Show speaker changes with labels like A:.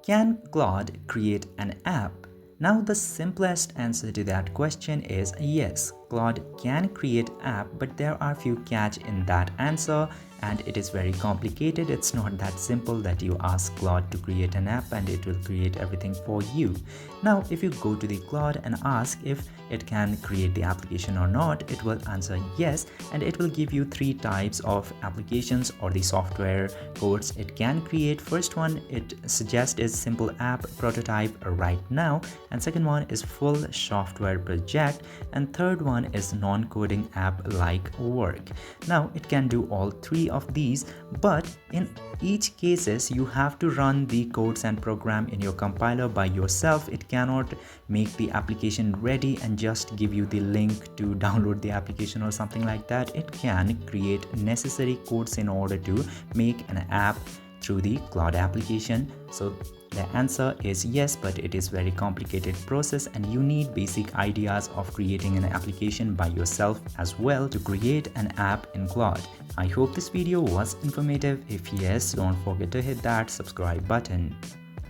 A: Can Claude create an app? Now the simplest answer to that question is yes, Claude can create app, but there are few catch in that answer and it is very complicated. It's not that simple that you ask Claude to create an app and it will create everything for you. Now if you go to the Claude and ask if it can create the application or not, it will answer yes, and it will give you three types of applications or the software codes it can create. First one it suggests is simple app prototype right now, and second one is full software project, and third one is non-coding app like work. Now it can do all three of these, but in each cases you have to run the codes and program in your compiler by yourself. It cannot make the application ready and just give you the link to download the application or something like that. It can create necessary codes in order to make an app through the Claude application. So the answer is yes, but it is very complicated process and you need basic ideas of creating an application by yourself as well to create an app in Claude. I hope this video was informative. If yes, don't forget to hit that subscribe button.